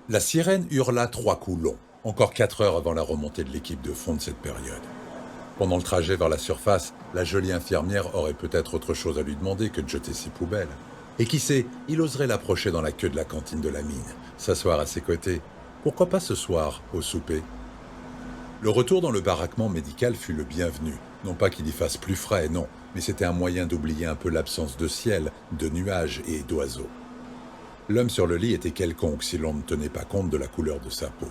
La sirène hurla 3 coups longs, encore 4 heures avant la remontée de l'équipe de fond de cette période. Pendant le trajet vers la surface, la jolie infirmière aurait peut-être autre chose à lui demander que de jeter ses poubelles. Et qui sait, il oserait l'approcher dans la queue de la cantine de la mine, s'asseoir à ses côtés. Pourquoi pas ce soir, au souper? Le retour dans le baraquement médical fut le bienvenu. Non pas qu'il y fasse plus frais, non, mais c'était un moyen d'oublier un peu l'absence de ciel, de nuages et d'oiseaux. L'homme sur le lit était quelconque si l'on ne tenait pas compte de la couleur de sa peau.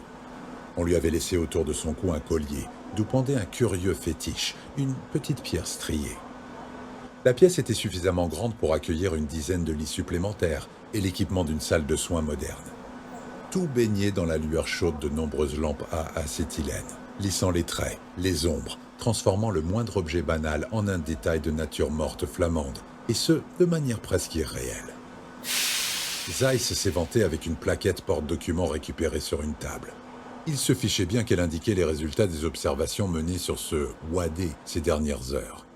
On lui avait laissé autour de son cou un collier, d'où pendait un curieux fétiche, une petite pierre striée. La pièce était suffisamment grande pour accueillir une dizaine de lits supplémentaires et l'équipement d'une salle de soins moderne. Tout baignait dans la lueur chaude de nombreuses lampes à acétylène, lissant les traits, les ombres, transformant le moindre objet banal en un détail de nature morte flamande, et ce, de manière presque irréelle. Zeiss s'éventait avec une plaquette porte-documents récupérée sur une table. Il se fichait bien qu'elle indiquait les résultats des observations menées sur ce Wadé ces dernières heures.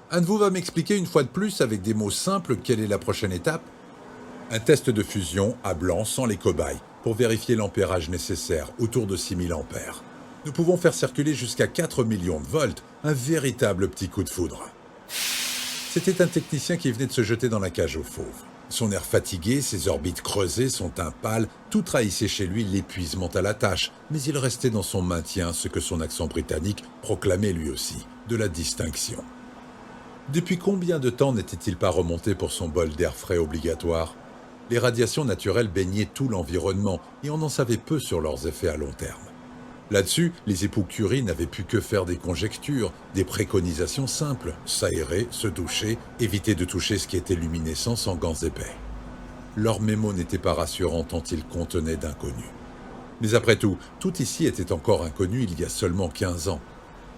Un de vous va m'expliquer une fois de plus avec des mots simples quelle est la prochaine étape? Un test de fusion à blanc sans les cobayes pour vérifier l'ampérage nécessaire autour de 6000 ampères. Nous pouvons faire circuler jusqu'à 4 millions de volts, un véritable petit coup de foudre. C'était un technicien qui venait de se jeter dans la cage aux fauves. Son air fatigué, ses orbites creusées, son teint pâle, tout trahissait chez lui l'épuisement à la tâche, mais il restait dans son maintien ce que son accent britannique proclamait lui aussi, de la distinction. Depuis combien de temps n'était-il pas remonté pour son bol d'air frais obligatoire? Les radiations naturelles baignaient tout l'environnement et on en savait peu sur leurs effets à long terme. Là-dessus, les époux Curie n'avaient pu que faire des conjectures, des préconisations simples, s'aérer, se doucher, éviter de toucher ce qui était luminescent sans gants épais. Leur mémo n'était pas rassurant tant il contenait d'inconnus. Mais après tout ici était encore inconnu il y a seulement 15 ans.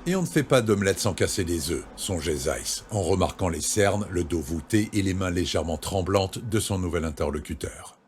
Et on ne fait pas d'omelette sans casser les œufs, songeait Zeiss, en remarquant les cernes, le dos voûté et les mains légèrement tremblantes de son nouvel interlocuteur.